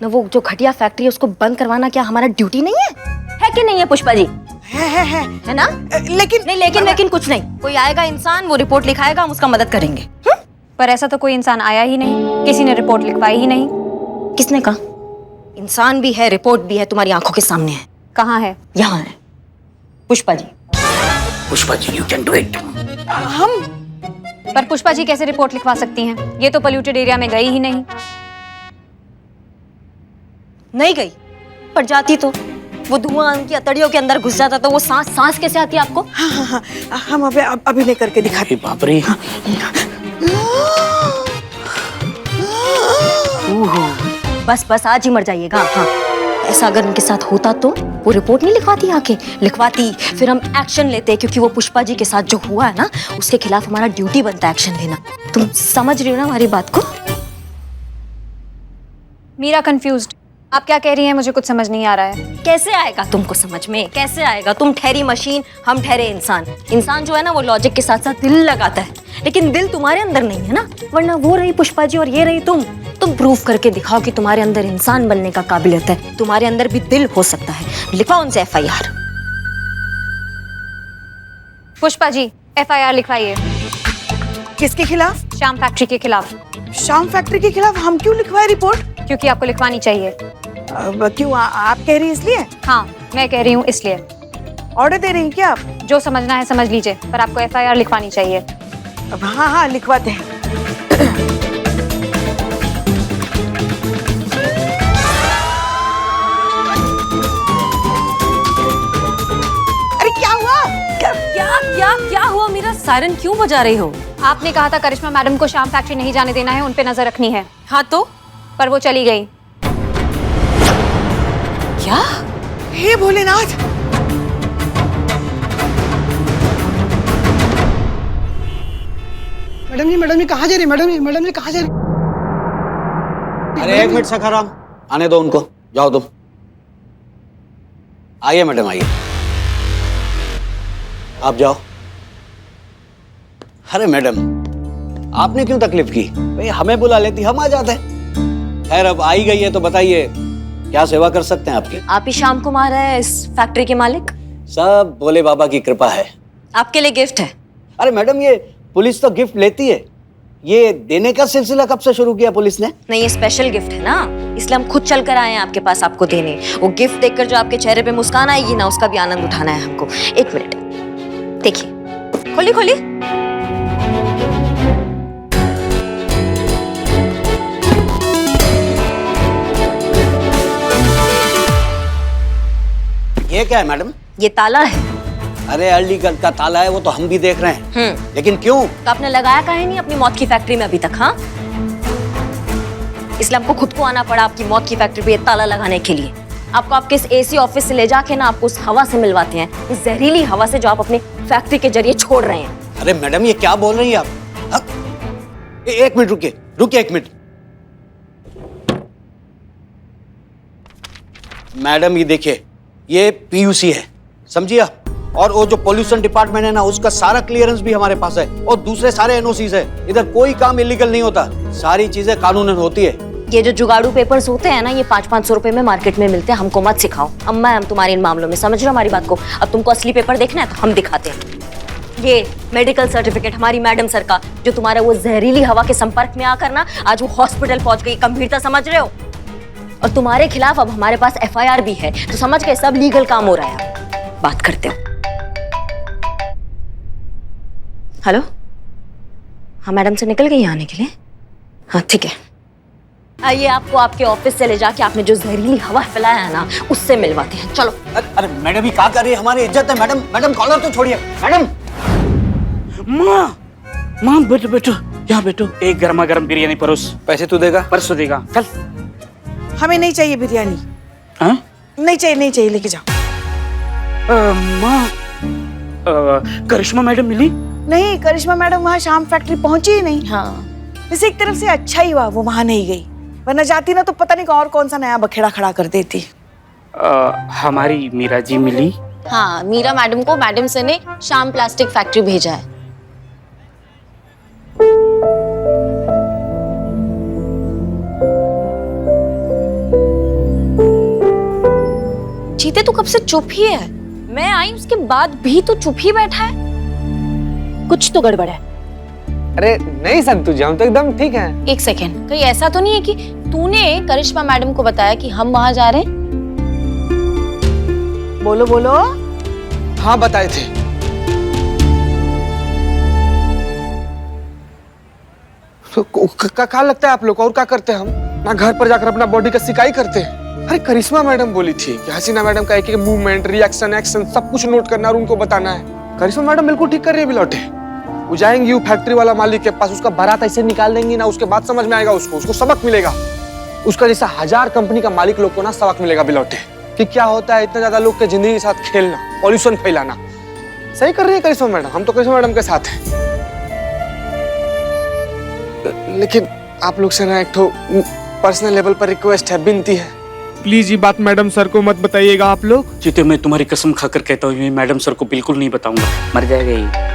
ना वो जो घटिया फैक्ट्री है उसको बंद करवाना क्या हमारा ड्यूटी नहीं है कि नहीं है पुष्पा जी? है ना? लेकिन कुछ नहीं, कोई आएगा इंसान, वो रिपोर्ट लिखाएगा, हम उसका मदद करेंगे। पर ऐसा तो कोई इंसान आया ही नहीं, किसी ने रिपोर्ट लिखवाई ही नहीं। किसने कहा? इंसान भी है, रिपोर्ट भी है, तुम्हारी आंखों के सामने है। कहाँ है? यहाँ है Pushpa ji. Pushpa ji, you can do it. हम पर पुष्पा जी कैसे रिपोर्ट लिखवा सकती हैं? ये तो पोल्यूटेड एरिया में गई ही नहीं गई, पर जाती तो वो धुआं उनकी अतड़ियों के अंदर घुस जाता तो वो सांस कैसे आती है आपको? हाँ, हम अभी करके दिखाते। बाप रे। बस आज ही मर जाइएगा। हाँ, ऐसा अगर उनके साथ होता तो वो रिपोर्ट नहीं लिखवाती, आके लिखवाती, फिर हम एक्शन लेते, क्योंकि वो पुष्पा जी के साथ जो हुआ है ना, उसके खिलाफ हमारा ड्यूटी बनता है एक्शन लेना। तुम समझ रही हो ना हमारी बात को? मीरा कंफ्यूज्ड। आप क्या कह रही हैं? मुझे कुछ समझ नहीं आ रहा है। कैसे आएगा तुमको समझ में? कैसे आएगा? तुम ठहरी मशीन, हम ठहरे इंसान। इंसान जो है ना वो लॉजिक के साथ साथ दिल लगाता है, लेकिन दिल तुम्हारे अंदर नहीं है ना, वरना वो रही पुष्पा जी और ये रही तुम प्रूव करके दिखाओ कि तुम्हारे अंदर इंसान बनने का काबिलियत है, तुम्हारे अंदर भी दिल हो सकता है। लिखवाओ उनसे FIR। पुष्पा जी, FIR लिखवाइए। किसके खिलाफ? श्याम फैक्ट्री के खिलाफ। शाम फैक्ट्री के खिलाफ हम क्यों लिखवाए रिपोर्ट? क्योंकि आपको लिखवानी चाहिए। क्यों, आप कह रही इसलिए? हाँ, मैं कह रही हूँ इसलिए। ऑर्डर दे रही हैं क्या आप? जो समझना है समझ लीजिए, पर आपको FIR लिखवानी चाहिए। हाँ, लिखवाते हैं। अरे क्या हुआ? क्या हुआ? मेरा सायरन क्यों बजा रही हो? आपने कहा था करिश्मा मैडम को श्याम फैक्ट्री नहीं जाने देना है, उन पे नजर रखनी है। हाँ तो? पर वो चली गई। क्या? हे भोलेनाथ! मैडम जी कहाँ जा रही? मैडम जी कहाँ जा रही? अरे एक मिनट सखाराम, आने दो उनको, जाओ तुम। आइए मैडम, आइए, आप जाओ। अरे मैडम, आपने क्यों तकलीफ की? भाई हमें बुला लेती, हम आ जाते। खैर अब आई गई है तो बताइए क्या सेवा कर सकते हैं आपकी? आप ही श्याम कुमार है इस फैक्ट्री के मालिक? सब भोले बाबा की कृपा है। आपके लिए गिफ्ट है। अरे मैडम, ये पुलिस तो गिफ्ट लेती है, ये देने का सिलसिला कब से शुरू किया पुलिस ने? नहीं, ये स्पेशल गिफ्ट है ना, इसलिए हम खुद चल कर आए हैं आपके पास आपको देने। वो गिफ्ट देखकर जो आपके चेहरे पे मुस्कान आएगी ना, उसका भी आनंद उठाना है हमको। एक मिनट, देखिए, खोली। ये क्या है मैडम? ये ताला है। अरे अलीगढ़ का ताला है, वो तो हम भी देख रहे हैं। लेकिन क्यों? तो आपने लगाया काहे नहीं अपनी मौत की फैक्ट्री में अभी तक? हाँ, इसलिए आपको खुद को आना पड़ा आपकी मौत की फैक्ट्री पे ताला लगाने के लिए। आपको आपके इस AC ऑफिस से ले जाके ना आपको उस हवा से मिलवाते हैं, इस जहरीली हवा से जो आप अपनी फैक्ट्री के जरिए छोड़ रहे हैं। अरे मैडम, ये क्या बोल रही हैं आप? हाँ? एक मिनट रुकिए एक मिनट। मैडम ये देखिए, ये PUC है, समझिए? और वो जो पोल्यूशन डिपार्टमेंट है ना, उसका सारा क्लियरेंस भी हमारे पास है, और दूसरे सारे NOCs है। इधर कोई काम इलीगल नहीं होता, सारी चीजें कानूनन होती है। ये जो जुगाड़ू पेपर्स होते हैं ना, ये 500-500 रुपए में मार्केट में मिलते हैं, हमको मत सिखाओ। अम्मा हम तुम्हारे इन मामलों में, समझ रहे हो हमारी बात को? अब तुमको असली पेपर देखना है तो हम दिखाते हैं। ये मेडिकल सर्टिफिकेट हमारी मैडम सर का, जो तुम्हारा वो जहरीली हवा के संपर्क में आकर ना आज वो हॉस्पिटल पहुंच गई। गंभीरता समझ रहे हो? और तुम्हारे खिलाफ अब हमारे पास FIR भी है, तो समझ के सब लीगल काम हो रहा है। बात करते हो। हेलो, हाँ मैडम से निकल गई आने के लिए? हाँ ठीक है, आइए आपको आपके ऑफिस से ले जाके आपने जो जहरीली हवा फैलाया है ना, उससे मिलवाते हैं। चलो। अरे मैडम, ये क्या कर रही है? हमारी इज्जत है मैडम, कॉलर तो छोड़िए मैडम। माँ बैठो, यहाँ बैठो। एक गर्मा गर्म बिरयानी परोस। पैसे तू देगा? परसों देगा। चल। हमें नहीं चाहिए बिरयानी। हाँ? नहीं चाहिए, लेके जाओ। माँ, करिश्मा मैडम मिली? नहीं, करिश्मा मैडम वहाँ शाम फैक्ट्री पहुंची ही नहीं। हाँ, वैसे एक तरफ से अच्छा ही हुआ वो वहाँ नहीं गई, वरना जाती ना तो पता नहीं और कौन सा नया बखेड़ा खड़ा कर देती। हमारी मीरा जी मिली? हाँ, मीरा मैडम को मैडम सर ने श्याम प्लास्टिक फैक्ट्री भेजा है। जीते तू कब से चुप ही है। मैं आई उसके बाद भी तू चुप ही बैठा है। कुछ तो गड़बड़ है। अरे नहीं संतु जी, हम तो एकदम ठीक हैं। एक सेकेंड, कहीं ऐसा तो नहीं है कि तूने करिश्मा मैडम को बताया कि हम वहां जा रहे हैं? बोलो बोलो। हाँ बताए थे। तो क्या लगता है आप लोग को, और क्या करते हैं हम? ना घर पर जाकर अपना बॉडी का सिकाई करते हैं। अरे करिश्मा मैडम बोली थी कि हसीना मैडम का एक एक मूवमेंट, रिएक्शन, एक्शन सब कुछ नोट करना और उनको बताना है। करिश्मा मैडम बिल्कुल ठीक कर रही है बिलौटे। वो जाएंगी वो फैक्ट्री वाला मालिक के पास, उसका बारात ऐसे निकाल देंगी ना, उसके बाद समझ में आएगा उसको सबक मिलेगा। उसका जैसा 1000 कंपनी का मालिक लोग को ना सबक मिलेगा बिलौटे कि क्या होता है इतना ज्यादा लोग के जिंदगी के साथ खेलना, पॉल्यूशन फैलाना। सही कर रही है करिश्मा मैडम, हम तो करिश्मा मैडम के साथ हैं। लेकिन आप लोग से ना एक तो पर्सनल लेवल पर रिक्वेस्ट है, विनती है, प्लीज ये बात मैडम सर को मत बताइएगा आप लोग। जीते, मैं तुम्हारी कसम खाकर कहता हूँ ये मैडम सर को बिल्कुल नहीं बताऊंगा, मर जाएगा ये।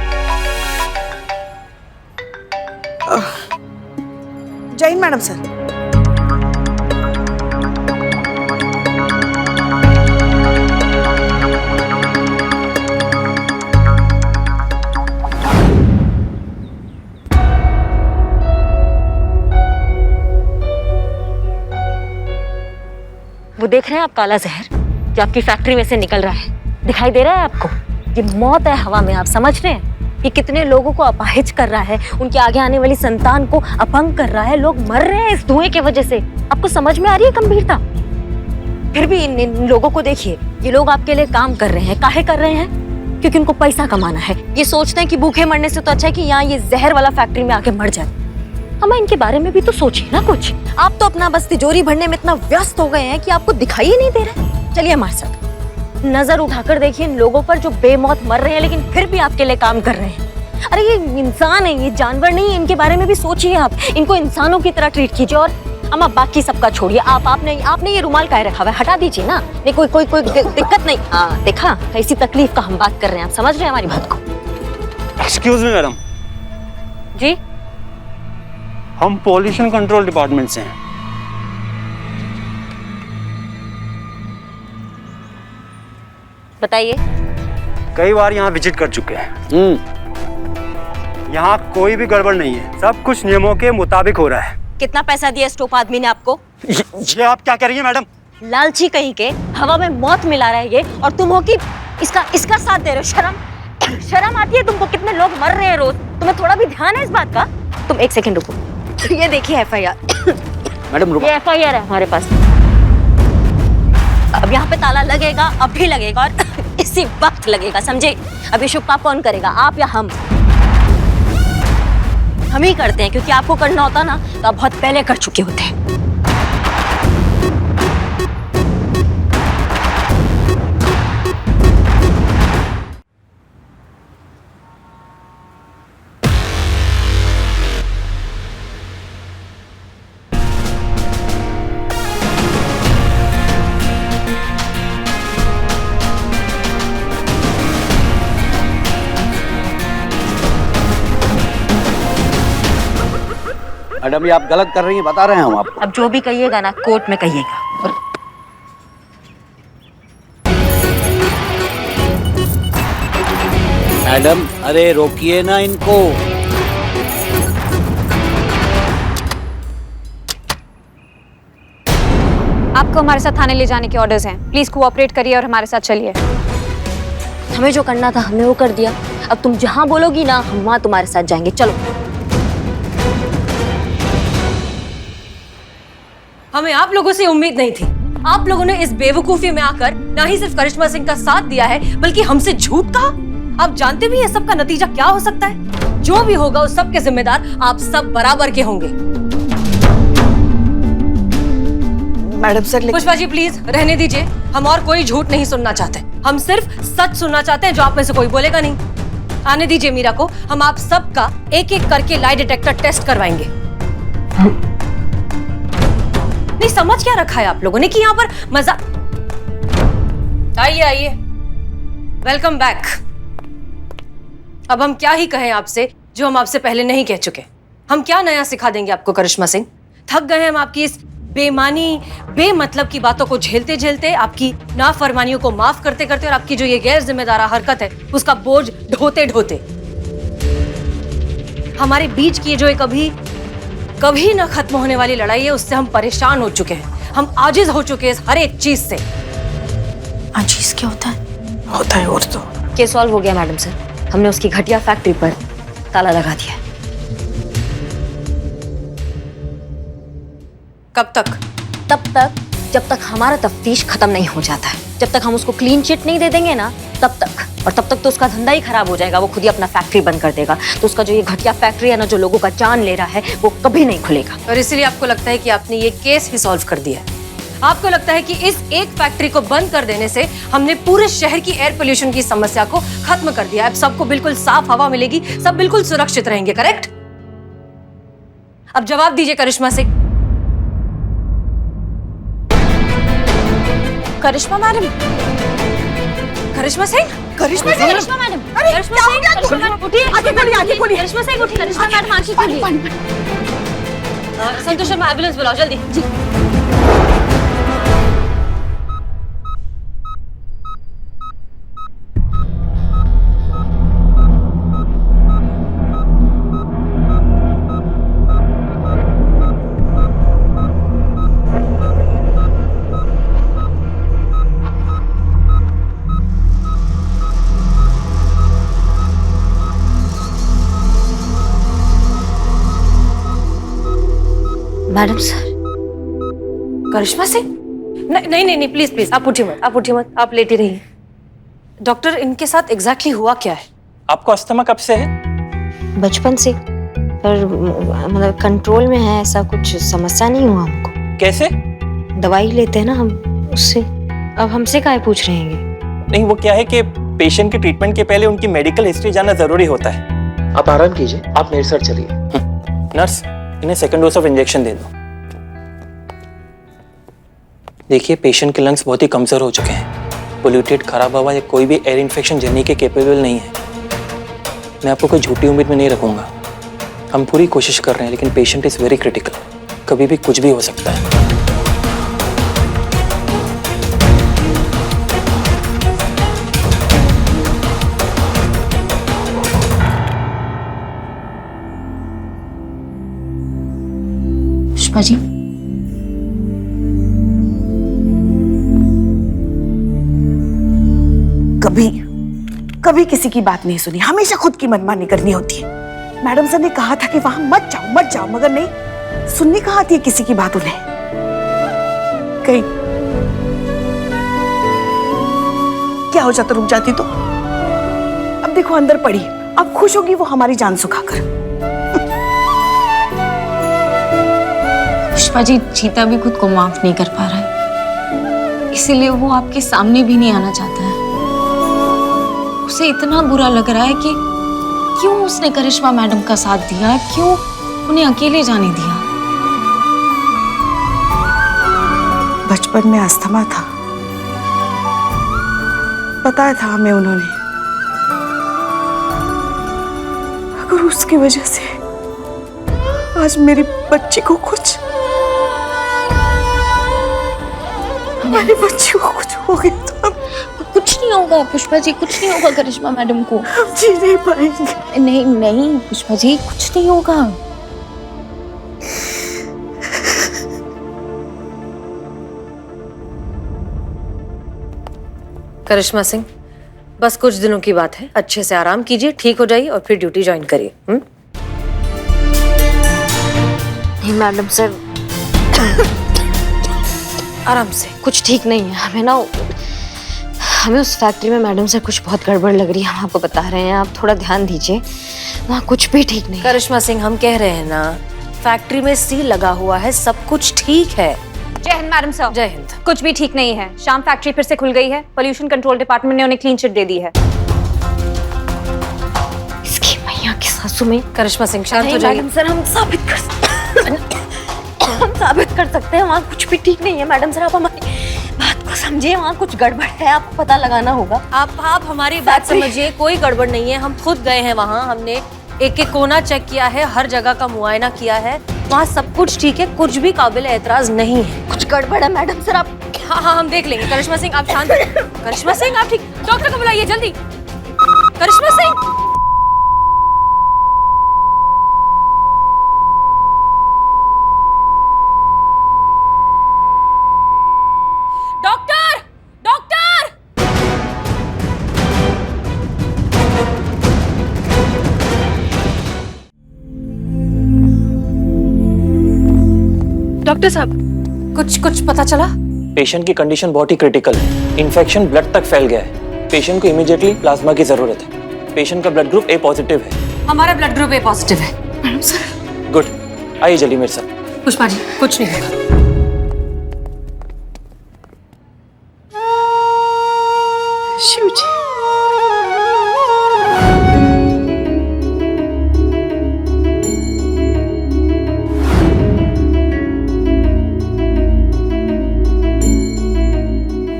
जय हिंद मैडम सर। वो देख रहे हैं आप काला जहर जो आपकी फैक्ट्री में से निकल रहा है, दिखाई दे रहा है आपको? ये मौत है हवा में, आप समझ रहे हैं? ये कितने लोगों को अपाहिज कर रहा है, उनके आगे आने वाली संतान को अपंग कर रहा है। लोग मर रहे हैं इस धुएं की वजह से। आपको समझ में आ रही है गंभीरता? फिर भी इन लोगों को देखिए, ये लोग आपके लिए काम कर रहे हैं। काहे कर रहे हैं? क्योंकि उनको पैसा कमाना है। ये सोचते हैं कि भूखे मरने से तो अच्छा है कि यहाँ ये जहर वाला फैक्ट्री में आके मर जाए। हमें इनके बारे में भी तो सोचिए ना कुछ। आप तो अपना बस तिजोरी भरने में इतना व्यस्त हो गए हैं कि आपको दिखाई ही नहीं दे रहा। चलिए हमारे साथ नजर उठाकर देखिए इन लोगों पर जो बेमौत मर रहे हैं लेकिन फिर भी आपके लिए काम कर रहे हैं। अरे ये इंसान है, ये जानवर नहीं है। इनके बारे में भी सोचिए आप, इनको इंसानों की तरह ट्रीट कीजिए। और अम्मा बाकी सबका छोड़िए, आपने ये रुमाल काहे रखा हुआ है, हटा दीजिए ना। नहीं कोई दिक्कत नहीं। हाँ देखा, ऐसी तकलीफ का हम बात कर रहे हैं, आप समझ रहे हैं हमारी बात को? एक्सक्यूज मी मैडम, जी हम पॉल्यूशन कंट्रोल डिपार्टमेंट से हैं। बताइए। कई बार यहाँ विजिट कर चुके हैं। यहाँ कोई भी गड़बड़ नहीं है, सब कुछ नियमों के मुताबिक हो रहा है। कितना पैसा दिया स्टोप आदमी ने आपको? ये आप क्या कह रही है मैडम? लालची कहीं के, हवा में मौत मिला रहा है ये, और तुम हो कि इसका साथ दे रहे हो। शर्म आती है तुमको? कितने लोग मर रहे हैं रोज, तुम्हें थोड़ा भी ध्यान है इस बात का? तुम एक सेकंड रुको, ये देखिए FIR। मैडम रुको। ये FIR है हमारे पास। अब यहाँ पे ताला लगेगा, अब भी लगेगा और इसी वक्त लगेगा, समझे? अब ये शुभ काम कौन करेगा, आप या हम? हम ही करते हैं, क्योंकि आपको करना होता ना तो आप बहुत पहले कर चुके होते हैं। मैडम ये आप गलत कर रही हैं, बता रहे हैं हम आपको। अब जो भी कहिएगा ना कोर्ट में कहिएगा। मैडम अरे रोकिए ना इनको। आपको हमारे साथ थाने ले जाने के ऑर्डर्स हैं। प्लीज कोऑपरेट करिए और हमारे साथ चलिए। हमें जो करना था हमने वो कर दिया। अब तुम जहां बोलोगी ना हम वहां तुम्हारे साथ जाएंगे। चलो। हमें आप लोगों से उम्मीद नहीं थी। आप लोगों ने इस बेवकूफी में आकर ना ही सिर्फ करिश्मा सिंह का साथ दिया है बल्कि हमसे झूठ कहा। आप जानते भी हैं सब का नतीजा क्या हो सकता है। जो भी होगा उस सब के जिम्मेदार आप सब बराबर के होंगे। Madam sir Pushpa ji please रहने दीजिए, हम और कोई झूठ नहीं सुनना चाहते। हम सिर्फ सच सुनना चाहते हैं जो आप में से कोई बोलेगा नहीं। आने दीजिए मीरा को, हम आप सबका एक एक करके लाई डिटेक्टर टेस्ट करवाएंगे। नहीं समझ क्या रखा है आप लोगों ने कि यहाँ पर मजा। आइए आइए, वेलकम बैक। अब हम क्या ही कहें आपसे जो हम आपसे पहले नहीं कह चुके। हम क्या नया सिखा देंगे आपको करिश्मा सिंह? थक गए हैं हम आपकी इस बेमानी बेमतलब की बातों को झेलते झेलते, आपकी नाफरमानियों को माफ करते करते और आपकी जो ये गैर जिम्मेदार हरकत है उसका बोझ ढोते ढोते हमारे बीच की जो कभी कभी ना खत्म होने वाली लड़ाई है, उससे हम परेशान हो चुके हैं, हम आजिज हो चुके हैं हर एक चीज से। आजीज क्या होता है? होता है और तो केस सॉल्व हो गया मैडम सर, हमने उसकी घटिया फैक्ट्री पर ताला लगा दिया है। कब तक? तब तक जब तक हमारा तफ्तीश खत्म नहीं हो जाता है, जब तक हम उसको क्लीन चिट नहीं दे देंगे ना तब तक, और तब तक तो उसका धंधा ही खराब हो जाएगा, वो खुद ही अपना फैक्ट्री बंद कर देगा। तो उसका जो ये घटिया फैक्ट्री है ना, जो लोगों का जान ले रहा है, वो कभी नहीं खुलेगा। और इसलिए आपको लगता है कि आपने ये केस ही सॉल्व कर दिया है? आपको लगता है कि इस एक फैक्ट्री को बंद कर देने से हमने पूरे शहर की एयर पोल्यूशन की समस्या को खत्म कर दिया? अब सबको बिल्कुल साफ हवा मिलेगी, सब बिल्कुल सुरक्षित रहेंगे, करेक्ट? अब जवाब दीजिए करिश्मा सिंह। करिश्मा मैडम, करिश्मा सिंह, करिश्मा सिंह, करिश्मा मैडम, अरे करिश्मा क्या हो सिंह, गया? करिश्मा मैडम, उठिए, आगे खोलिए, आगे खोलिए। करिश्मा सिंह उठिए, करिश्मा मैडम आंखें खोलिए। संतोष शर्मा एम्बुलेंस बुलाओ जल्दी। जी। Madam sir. करिश्मा सिंह? नहीं नहीं नहीं, प्लीज प्लीज, आप उठिए मत, आप उठिए मत, आप लेटी रहिए। डॉक्टर, इनके साथ एग्जैक्टली हुआ क्या है? आपको अस्थमा कब से है? बचपन से, पर मतलब कंट्रोल में है, ऐसा कुछ समस्या नहीं हुआ हमको। कैसे? दवाई लेते हैं ना हम, उससे। अब हमसे काहे पूछ रहे हैं? नहीं, वो क्या है कि पेशेंट के ट्रीटमेंट के पहले उनकी मेडिकल हिस्ट्री जानना जरूरी होता है। आप आराम कीजिए, आप मेरे साथ चलिए। नर्स, इन्हें सेकंड डोज ऑफ इंजेक्शन दे दो। देखिए, पेशेंट के लंग्स बहुत ही कमजोर हो चुके हैं, पोल्यूटेड, खराब हवा या कोई भी एयर इन्फेक्शन झेलने के कैपेबल नहीं है। मैं आपको कोई झूठी उम्मीद में नहीं रखूंगा, हम पूरी कोशिश कर रहे हैं, लेकिन पेशेंट इज वेरी क्रिटिकल, कभी भी कुछ भी हो सकता है। पुष्पा जी, कभी कभी किसी की बात नहीं सुनी, हमेशा खुद की मनमानी करनी होती है। मैडम सर ने कहा था कि वहां मत जाओ, मगर नहीं सुननी कहाँ आती है किसी की बात उन्हें। कहीं क्या हो जाता, रुक जाती तो। अब देखो अंदर पड़ी, अब खुश होगी वो हमारी जान सुखाकर। पुष्पा जी, चीता भी खुद को माफ नहीं कर पा रहा है, इसीलिए वो आपके सामने भी नहीं आना चाहता है। उसे इतना बुरा लग रहा है कि क्यों उसने करिश्मा मैडम का साथ दिया, क्यों उन्हें अकेले जाने दिया। बचपन में अस्थमा था, बताया था हमें उन्होंने। अगर उसकी वजह से आज मेरी बच्ची को कुछ, हमारी बच्ची को कुछ हो गया तो कुछ नहीं होगा पुष्पा जी, कुछ नहीं होगा करिश्मा मैडम को। हम जी नहीं पाएंगे। नहीं नहीं पुष्पा जी, कुछ नहीं होगा। करिश्मा सिंह, बस कुछ दिनों की बात है, अच्छे से आराम कीजिए, ठीक हो जाइए और फिर ड्यूटी ज्वाइन करिए। नहीं मैडम सर, आराम से। कुछ ठीक नहीं है, हमें उस फैक्ट्री में मैडम से कुछ बहुत गड़बड़ लग रही है, हम आपको बता रहे हैं, आप थोड़ा ध्यान दीजिए, वहाँ कुछ भी ठीक नहीं। करिश्मा सिंह, हम कह रहे हैं ना, फैक्ट्री में सील लगा हुआ है, सब कुछ ठीक है। जय हिंद मैडम सर। जय हिंद। कुछ भी ठीक नहीं है, शाम फैक्ट्री फिर से खुल गई है, पोल्यूशन कंट्रोल डिपार्टमेंट ने उन्हें क्लीन चिट दे दी है। इसकी मैया की सासू में। करिश्मा सिंह, शांत हो जाइए। मैडम सर, हम साबित कर सकते हैं वहाँ कुछ भी ठीक नहीं है। मैडम सर, आप हमारी बात को समझिए, वहाँ कुछ गड़बड़ है, आपको पता लगाना होगा। आप हमारी बात समझिए, कोई गड़बड़ नहीं है, हम खुद गए हैं वहाँ, हमने एक एक कोना चेक किया है, हर जगह का मुआयना किया है, वहाँ सब कुछ ठीक है, कुछ भी काबिल एतराज नहीं है। कुछ गड़बड़ है मैडम सर, आप हाँ, हम देख लेंगे। करिश्मा सिंह आप शांत रहिए। करिश्मा सिंह आप ठीक, डॉक्टर को बुलाइए जल्दी। करिश्मा सिंह, डॉक्टर, डॉक्टर, डॉक्टर साहब, कुछ पता चला? पेशेंट की कंडीशन बहुत ही क्रिटिकल है। इन्फेक्शन ब्लड तक फैल गया है। पेशेंट को इमीडिएटली प्लाज्मा की जरूरत है। पेशेंट का ब्लड ग्रुप ए पॉजिटिव है। हमारा ब्लड ग्रुप ए पॉजिटिव है। Madam sir. गुड, आइए जल्दी मेरे साथ। पुष्पा जी, कुछ नहीं होगा। शिव जी,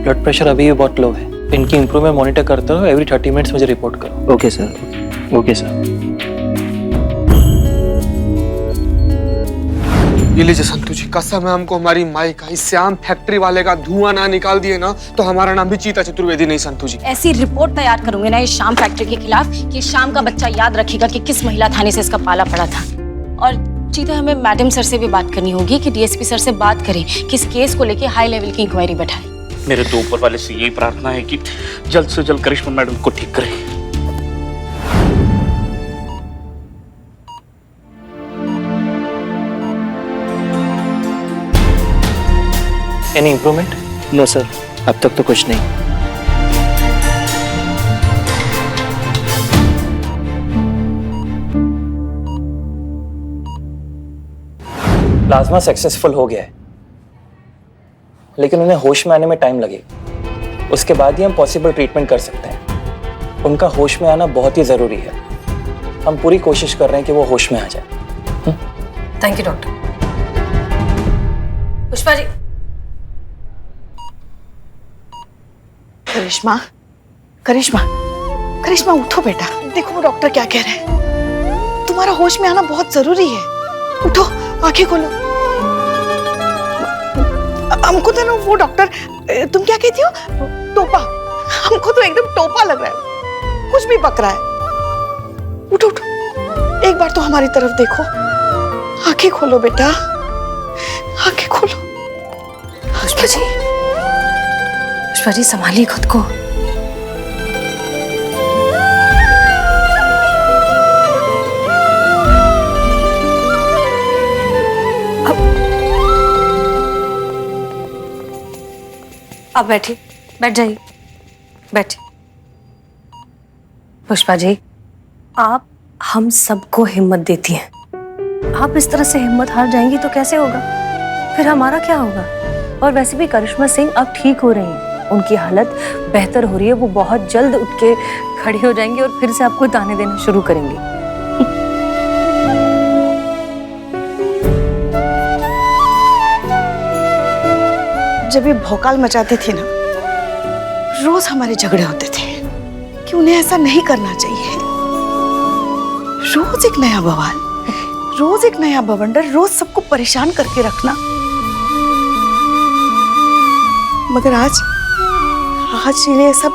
ब्लड प्रेशर अभी भी बहुत लो है। इनकी इंप्रूवमेंट मॉनिटर करते रहो। एवरी 30 मिनट्स मुझे रिपोर्ट करो। Okay sir, okay sir. ये लीजिए संतू जी, कसम है हमको हमारी माई का, इस श्याम फैक्ट्री वाले का धुआं ना निकाल दिए ना तो हमारा नाम भी चीता चतुर्वेदी नहीं संतू जी। ऐसी रिपोर्ट तैयार करूंगी ना इस शाम फैक्ट्री के खिलाफ कि शाम का बच्चा याद रखेगा कि किस महिला थाने से इसका पाला पड़ा था। और चीता, हमें मैडम सर से भी बात करनी होगी कि डीएसपी सर से बात करें कि इस केस को लेके हाई लेवल की इंक्वायरी बैठाएं। मेरे तो ऊपर वाले से यही प्रार्थना है कि जल्द से जल्द करिश्मा मैडम को ठीक करें। Any improvement? नो सर, अब तक तो कुछ नहीं। प्लाज्मा सक्सेसफुल हो गया है, लेकिन उन्हें होश में आने में टाइम लगेगा। उसके बाद ही हम पॉसिबल ट्रीटमेंट कर सकते हैं। उनका होश में आना बहुत ही जरूरी है। हम पूरी कोशिश कर रहे हैं कि वो होश में आ जाए। Thank you doctor. Pushpa ji. Karishma, Karishma, Karishma उठो बेटा। देखो वो डॉक्टर क्या कह रहे हैं। तुम्हारा होश में आना बहुत जरूरी है। उठो, आंखें खोलो। हमको तो ना वो डॉक्टर, तुम क्या कहती हो, टोपा, हमको तो एकदम टोपा लग रहा है, कुछ भी पक रहा है। उठो उठो, एक बार तो हमारी तरफ देखो। आंखें खोलो बेटा, आंखें खोलो। पुष्पा जी, पुष्पा जी संभालिए खुद को। अब बैठिए, बैठ जाइए, बैठिए। पुष्पा जी, आप हम सबको हिम्मत देती हैं। आप इस तरह से हिम्मत हार जाएंगी तो कैसे होगा? फिर हमारा क्या होगा? और वैसे भी करिश्मा सिंह अब ठीक हो रही हैं, उनकी हालत बेहतर हो रही है। वो बहुत जल्द उठ के खड़ी हो जाएंगी और फिर से आपको ताने देना शुरू करेंगी। जब ये भौकाल मचाती थी ना, रोज हमारे झगड़े होते थे कि उन्हें ऐसा नहीं करना चाहिए। रोज एक नया बवाल, रोज एक नया बवंडर, रोज सबको परेशान करके रखना। मगर आज इन्हें सब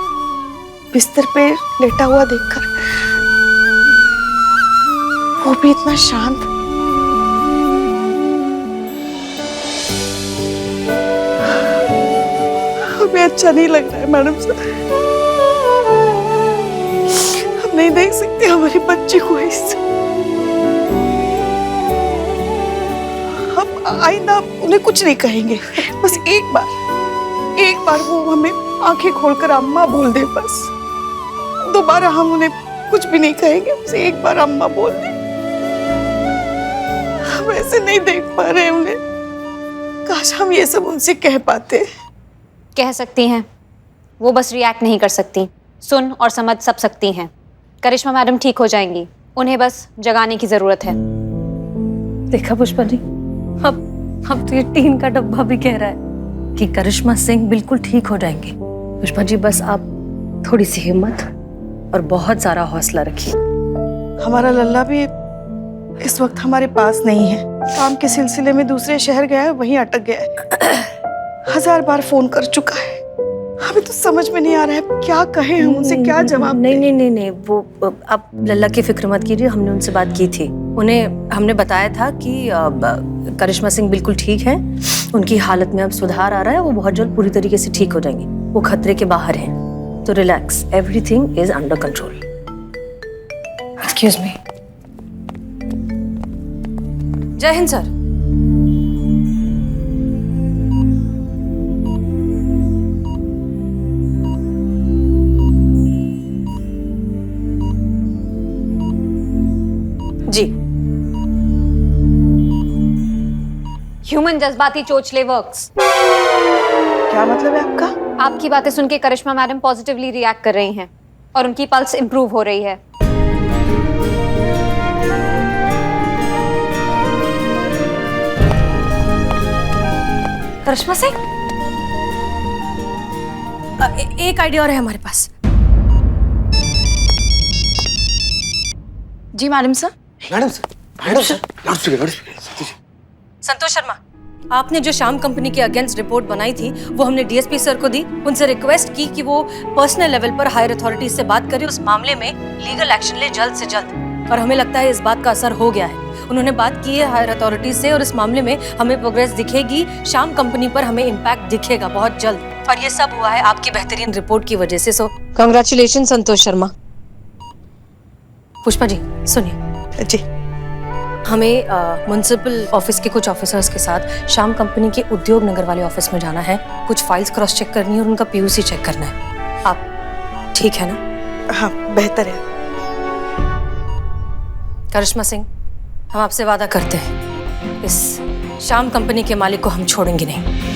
बिस्तर पे लेटा हुआ देखकर, वो भी इतना शांत, हमें अच्छा नहीं लग रहा है मैडम सर। हम नहीं देख सकते हमारी बच्ची को ऐसे। हम आइंदा उन्हें कुछ नहीं कहेंगे। बस एक बार वो हमें आंखें खोलकर अम्मा बोल दे। बस दोबारा हम उन्हें कुछ भी नहीं कहेंगे। बस एक बार अम्मा बोल दे। हम ऐसे नहीं देख पा रहे उन्हें। काश हम ये सब उनसे कह पाते। कह सकती हैं, वो बस रिएक्ट नहीं कर सकती, सुन और समझ सब सकती हैं। करिश्मा मैडम ठीक हो जाएंगी, उन्हें बस जगाने की जरूरत है। देखा पुष्पा जी, अब तो ये टीन का डब्बा भी कह रहा है कि करिश्मा सिंह बिल्कुल ठीक हो जाएंगे। पुष्पा जी बस आप थोड़ी सी हिम्मत और बहुत सारा हौसला रखिए। हमारा लल्ला भी इस वक्त हमारे पास नहीं है, काम के सिलसिले में दूसरे शहर गया है, वहीं अटक गया है। 1000 बार फोन कर चुका है। हमें तो समझ में नहीं आ रहा है क्या कहें हम उनसे, क्या जवाब दें। नहीं, वो आप लल्ला की फिक्र मत कीजिए। हमने उनसे बात की थी, उन्हें हमने बताया था कि करिश्मा सिंह बिल्कुल ठीक है, उनकी हालत में अब सुधार आ रहा है, वो बहुत जल्द पूरी तरीके से ठीक हो जाएंगे, वो खतरे के बाहर हैं। तो relax, everything is under control. Excuse me. जय हिंद सर। जी। ह्यूमन जज्बाती चोचले वर्क्स। क्या मतलब है आपका? आपकी बातें सुन के करिश्मा मैडम पॉजिटिवली रिएक्ट कर रही हैं और उनकी पल्स इंप्रूव हो रही है। करिश्मा सिंह, एक आइडिया और है हमारे पास। जी मैडम सर। संतोष शर्मा, आपने जो श्याम कंपनी के अगेंस्ट रिपोर्ट बनाई थी वो हमने डीएसपी सर को दी। उनसे रिक्वेस्ट की कि वो पर्सनल लेवल पर हायर अथॉरिटीज से बात करें, उस मामले में लीगल एक्शन ले जल्द से जल्द। और हमें लगता है इस बात का असर हो गया है। उन्होंने बात की है हायर अथॉरिटीज से और इस मामले में हमें प्रोग्रेस दिखेगी, श्याम कंपनी पर हमें इम्पैक्ट दिखेगा बहुत जल्द। और ये सब हुआ है आपकी बेहतरीन रिपोर्ट की वजह से। सो कांग्रेचुलेशन संतोष शर्मा। पुष्पा जी सुनिए जी, हमें म्युनिसिपल ऑफिस के कुछ ऑफिसर्स के साथ श्याम कंपनी के उद्योग नगर वाले ऑफिस में जाना है, कुछ फाइल्स क्रॉस चेक करनी है और उनका पीयूसी चेक करना है। आप ठीक है ना? हाँ बेहतर है। करिश्मा सिंह, हम आपसे वादा करते हैं इस श्याम कंपनी के मालिक को हम छोड़ेंगे नहीं।